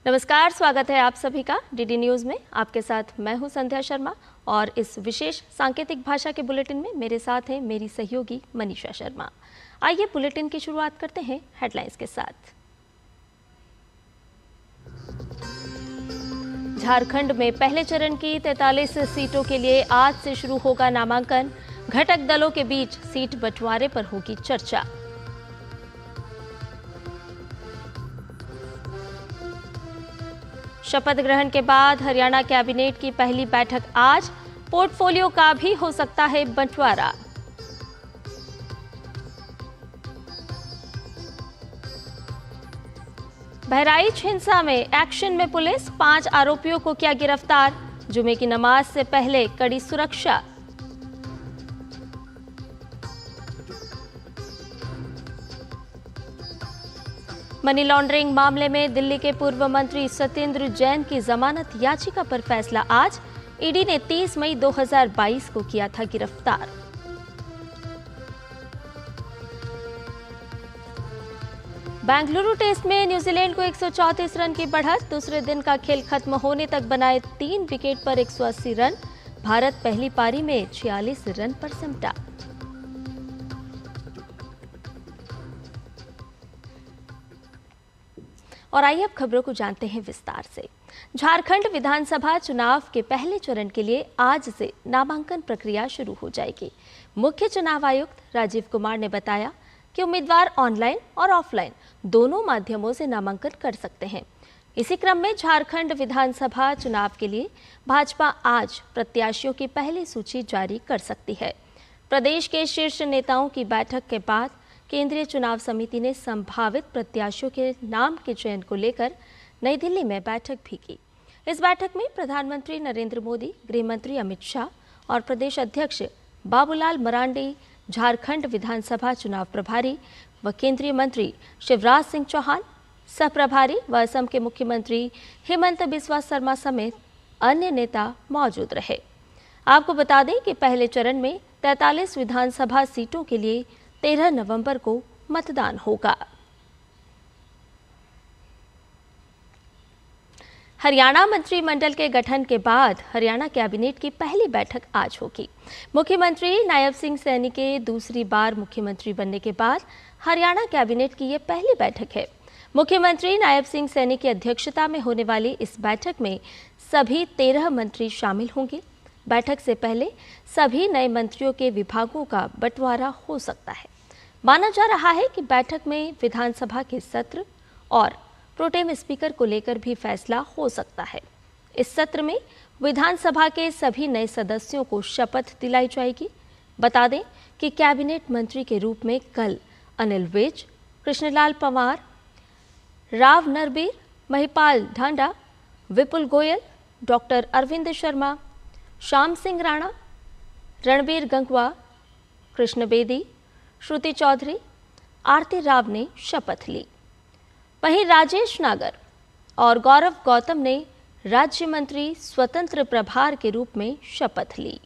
नमस्कार, स्वागत है आप सभी का डीडी न्यूज़ में। आपके साथ मैं हूं संध्या शर्मा और इस विशेष सांकेतिक भाषा के बुलेटिन में मेरे साथ हैं मेरी सहयोगी मनीषा शर्मा। आइए बुलेटिन की शुरुआत करते हैं हेडलाइंस के साथ। झारखंड में पहले चरण की 43 सीटों के लिए आज से शुरू होगा नामांकन। घटक दलों के बीच सीट बंटवारे पर होगी चर्चा। शपथ ग्रहण के बाद हरियाणा कैबिनेट की पहली बैठक आज। पोर्टफोलियो का भी हो सकता है बंटवारा। बहराइच हिंसा में एक्शन में पुलिस, 5 आरोपियों को किया गिरफ्तार। जुमे की नमाज से पहले कड़ी सुरक्षा। मनी लॉन्ड्रिंग मामले में दिल्ली के पूर्व मंत्री सत्येंद्र जैन की जमानत याचिका पर फैसला आज। ईडी ने 30 मई 2022 को किया था गिरफ्तार। बेंगलुरु टेस्ट में न्यूजीलैंड को 134 रन की बढ़त। दूसरे दिन का खेल खत्म होने तक बनाए 3 विकेट पर 180 रन। भारत पहली पारी में 46 रन पर सिमटा। और आइए अब खबरों को जानते हैं विस्तार से। झारखंड विधानसभा चुनाव के पहले चरण के लिए आज से नामांकन प्रक्रिया शुरू हो जाएगी। मुख्य चुनाव आयुक्त राजीव कुमार ने बताया कि उम्मीदवार ऑनलाइन और ऑफलाइन दोनों माध्यमों से नामांकन कर सकते हैं। इसी क्रम में झारखंड विधानसभा चुनाव के लिए भाजपा आज प्रत्याशियों की पहली सूची जारी कर सकती है। प्रदेश के शीर्ष नेताओं की बैठक के बाद केंद्रीय चुनाव समिति ने संभावित प्रत्याशियों के नाम के चयन को लेकर नई दिल्ली में बैठक भी की। इस बैठक में प्रधानमंत्री नरेंद्र मोदी, गृह मंत्री अमित शाह और प्रदेश अध्यक्ष बाबूलाल मरांडी, झारखंड विधानसभा चुनाव प्रभारी व केंद्रीय मंत्री शिवराज सिंह चौहान, सह प्रभारी व असम के मुख्यमंत्री हेमंत बिस्वा शर्मा समेत अन्य नेता मौजूद रहे। आपको बता दें कि पहले चरण में 43 विधानसभा सीटों के लिए 13 नवंबर को मतदान होगा। हरियाणा मंत्रिमंडल के गठन के बाद हरियाणा कैबिनेट की पहली बैठक आज होगी। मुख्यमंत्री नायब सिंह सैनी के दूसरी बार मुख्यमंत्री बनने के बाद हरियाणा कैबिनेट की यह पहली बैठक है। मुख्यमंत्री नायब सिंह सैनी की अध्यक्षता में होने वाली इस बैठक में सभी 13 मंत्री शामिल होंगे। बैठक से पहले सभी नए मंत्रियों के विभागों का बंटवारा हो सकता है। माना जा रहा है कि बैठक में विधानसभा के सत्र और प्रोटेम स्पीकर को लेकर भी फैसला हो सकता है। इस सत्र में विधानसभा के सभी नए सदस्यों को शपथ दिलाई जाएगी। बता दें कि कैबिनेट मंत्री के रूप में कल अनिल विज, कृष्णलाल पंवार, राव नरबीर, महिपाल ढांडा, विपुल गोयल, डॉक्टर अरविंद शर्मा, श्याम सिंह राणा, रणबीर गंगवा, कृष्ण बेदी, श्रुति चौधरी, आरती राव ने शपथ ली। वहीं राजेश नागर और गौरव गौतम ने राज्य मंत्री स्वतंत्र प्रभार के रूप में शपथ ली।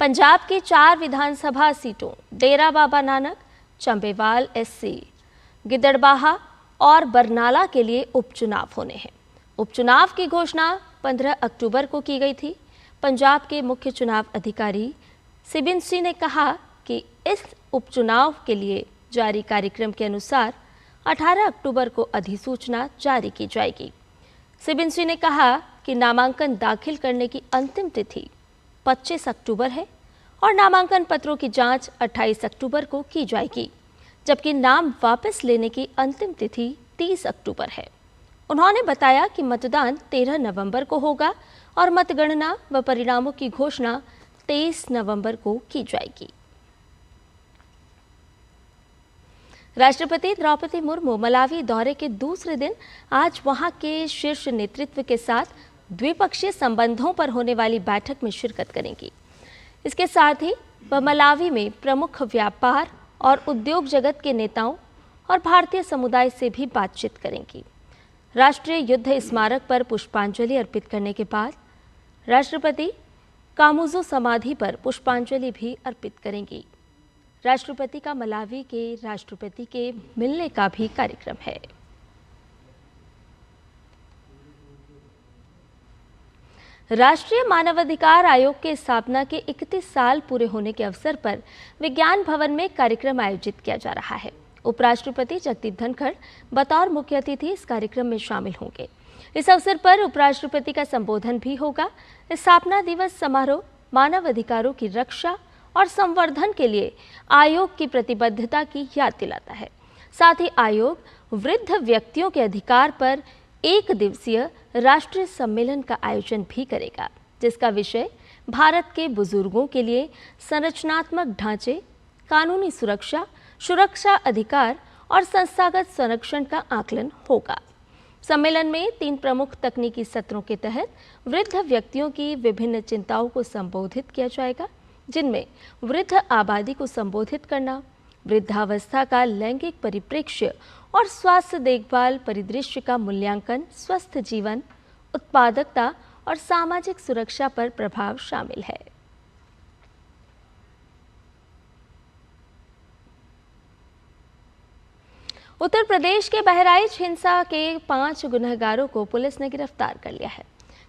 पंजाब की 4 विधानसभा सीटों डेरा बाबा नानक, चंबेवाल एससी, गिद्दड़बाहा और बरनाला के लिए उपचुनाव होने हैं। उपचुनाव की घोषणा 15 अक्टूबर को की गई थी। पंजाब के मुख्य चुनाव अधिकारी सिबिन सिंह ने कहा कि इस उपचुनाव के लिए जारी कार्यक्रम के अनुसार 18 अक्टूबर को अधिसूचना जारी की जाएगी। सिबिन सिंह ने कहा कि नामांकन दाखिल करने की अंतिम तिथि 25 अक्टूबर है और नामांकन पत्रों की जांच 28 अक्टूबर को की जाएगी, जबकि नाम वापस लेने की अंतिम तिथि 30 अक्टूबर है। उन्होंने बताया कि मतदान 13 नवंबर को होगा और मतगणना व परिणामों की घोषणा 23 नवंबर को की जाएगी। राष्ट्रपति द्रौपदी मुर्मू मलावी दौरे के दूसरे दिन आज वहां के शीर्ष नेतृत्व के साथ द्विपक्षीय संबंधों पर होने वाली बैठक में शिरकत करेंगी। इसके साथ ही वह मलावी में प्रमुख व्यापार और उद्योग जगत के नेताओं और भारतीय समुदाय से भी बातचीत करेंगी। राष्ट्रीय युद्ध स्मारक पर पुष्पांजलि अर्पित करने के बाद राष्ट्रपति कामुजो समाधि पर पुष्पांजलि भी अर्पित करेंगी। राष्ट्रपति का मलावी के राष्ट्रपति के मिलने का भी कार्यक्रम है। राष्ट्रीय मानवाधिकार आयोग के स्थापना के 31 साल पूरे होने के अवसर पर विज्ञान भवन में कार्यक्रम आयोजित किया जा रहा है। उपराष्ट्रपति जगदीप धनखड़ बतौर मुख्य अतिथि इस कार्यक्रम में शामिल होंगे। इस अवसर पर उपराष्ट्रपति का संबोधन भी होगा। स्थापना दिवस समारोह मानव अधिकारों की रक्षा और संवर्धन के लिए आयोग की प्रतिबद्धता की याद दिलाता है। साथ ही आयोग वृद्ध व्यक्तियों के अधिकार पर एक दिवसीय राष्ट्रीय सम्मेलन का आयोजन भी करेगा, जिसका विषय भारत के बुजुर्गों के लिए संरचनात्मक ढांचे, कानूनी सुरक्षा, सुरक्षा अधिकार और संस्थागत संरक्षण का आकलन होगा। सम्मेलन में 3 प्रमुख तकनीकी सत्रों के तहत वृद्ध व्यक्तियों की विभिन्न चिंताओं को संबोधित किया जाएगा, जिनमें वृद्ध आबादी को संबोधित करना, वृद्धावस्था का लैंगिक परिप्रेक्ष्य और स्वास्थ्य देखभाल परिदृश्य का मूल्यांकन, स्वस्थ जीवन, उत्पादकता और सामाजिक सुरक्षा पर प्रभाव शामिल है। उत्तर प्रदेश के बहराइच हिंसा के 5 गुनहगारों को पुलिस ने गिरफ्तार कर लिया है।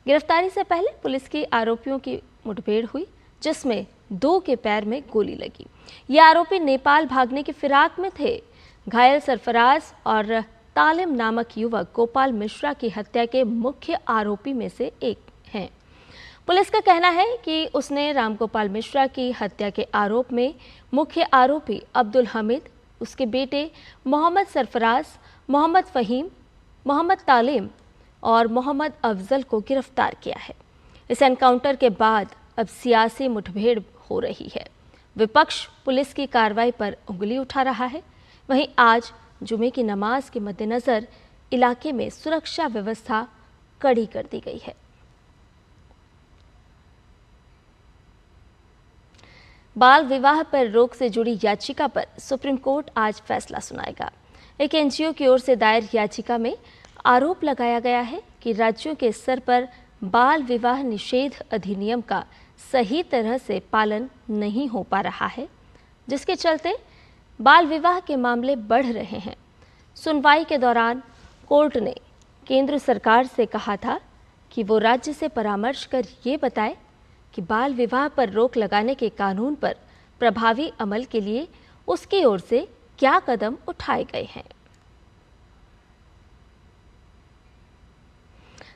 गिरफ्तारी से पहले पुलिस की आरोपियों की मुठभेड़ हुई, जिसमें 2 के पैर में गोली लगी। ये आरोपी नेपाल भागने की फिराक में थे। घायल सरफराज और तालिम नामक युवक गोपाल मिश्रा की हत्या के मुख्य आरोपी में से एक हैं। पुलिस का कहना है कि उसने रामगोपाल मिश्रा की हत्या के आरोप में मुख्य आरोपी अब्दुल हमीद, उसके बेटे मोहम्मद सरफराज, मोहम्मद फहीम, मोहम्मद तालिम और मोहम्मद अफजल को गिरफ्तार किया है। इस एनकाउंटर के बाद अब सियासी मुठभेड़ हो रही है। विपक्ष पुलिस की कार्रवाई पर उंगली उठा रहा है। वहीं आज जुमे की नमाज के मद्देनजर इलाके में सुरक्षा व्यवस्था कड़ी कर दी गई है। बाल विवाह पर रोक से जुड़ी याचिका पर सुप्रीम कोर्ट आज फैसला सुनाएगा। एक एनजीओ की ओर से दायर याचिका में आरोप लगाया गया है कि राज्यों के स्तर पर बाल विवाह निषेध अधिनियम का सही तरह से पालन नहीं हो पा रहा है, जिसके चलते बाल विवाह के मामले बढ़ रहे हैं। सुनवाई के दौरान कोर्ट ने केंद्र सरकार से कहा था कि वो राज्य से परामर्श कर ये बताए कि बाल विवाह पर रोक लगाने के कानून पर प्रभावी अमल के लिए उसकी ओर से क्या कदम उठाए गए हैं।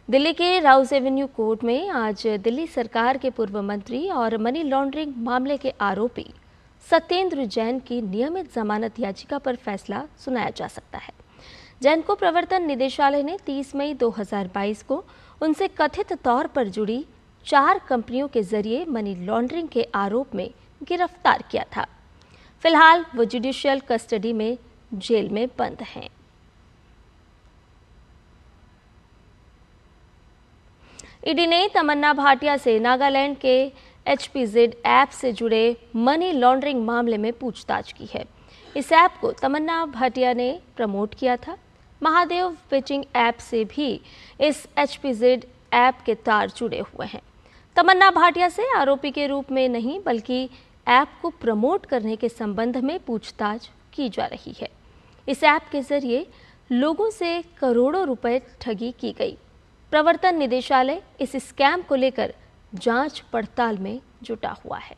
दिल्ली के राउज एवेन्यू कोर्ट में आज दिल्ली सरकार के पूर्व मंत्री और मनी लॉन्ड्रिंग मामले के आरोपी सत्येंद्र जैन की नियमित जमानत याचिका पर फैसला सुनाया जा सकता है। जैन को प्रवर्तन निदेशालय ने 30 मई 2022 को उनसे कथित तौर पर जुड़ी 4 कंपनियों के जरिए मनी लॉन्ड्रिंग के आरोप में गिरफ्तार किया था। फिलहाल वो जुडिशियल कस्टडी में जेल में बंद हैं। ईडी ने तमन्ना भाटिया से नागालैंड के HPZ ऐप से जुड़े मनी लॉन्ड्रिंग मामले में पूछताछ की है। इस ऐप को तमन्ना भाटिया ने प्रमोट किया था। महादेव पिचिंग ऐप से भी इस HPZ ऐप के तार जुड़े हुए हैं। तमन्ना भाटिया से आरोपी के रूप में नहीं बल्कि ऐप को प्रमोट करने के संबंध में पूछताछ की जा रही है। इस ऐप के जरिए लोगों से करोड़ों रुपए ठगी की गई। प्रवर्तन निदेशालय इस स्कैम को लेकर जांच पड़ताल में जुटा हुआ है।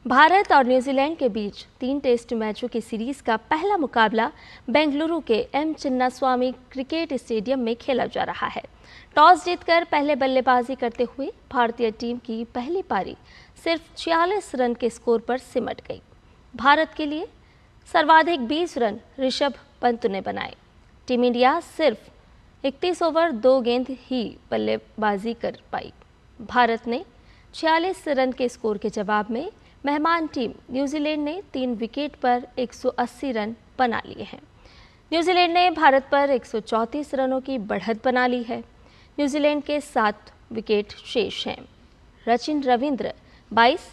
भारत और न्यूजीलैंड के बीच 3 टेस्ट मैचों की सीरीज का पहला मुकाबला बेंगलुरु के एम चिन्नास्वामी क्रिकेट स्टेडियम में खेला जा रहा है। टॉस जीतकर पहले बल्लेबाजी करते हुए भारतीय टीम की पहली पारी सिर्फ 46 रन के स्कोर पर सिमट गई। भारत के लिए सर्वाधिक 20 रन ऋषभ पंत ने बनाए। टीम इंडिया सिर्फ 31 ओवर 2 गेंद ही बल्लेबाजी कर पाई। भारत ने 46 रन के स्कोर के जवाब में मेहमान टीम न्यूजीलैंड ने 3 विकेट पर 180 रन बना लिए हैं। न्यूजीलैंड ने भारत पर 134 रनों की बढ़त बना ली है। न्यूजीलैंड के 7 विकेट शेष हैं। सचिन रविंद्र 22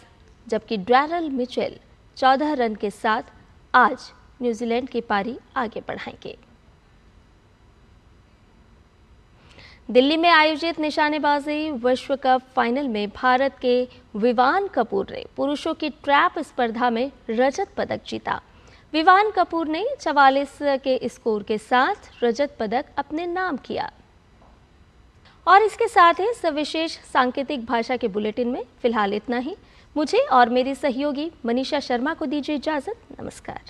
जबकि डैरेल मिचेल 14 रन के साथ आज न्यूजीलैंड की पारी आगे बढ़ाएंगे। दिल्ली में आयोजित निशानेबाजी विश्व कप फाइनल में भारत के विवान कपूर ने पुरुषों की ट्रैप स्पर्धा में रजत पदक जीता। विवान कपूर ने 44 के स्कोर के साथ रजत पदक अपने नाम किया। और इसके साथ ही इस विशेष सांकेतिक भाषा के बुलेटिन में फिलहाल इतना ही। मुझे और मेरी सहयोगी मनीषा शर्मा को दीजिए इजाजत। नमस्कार।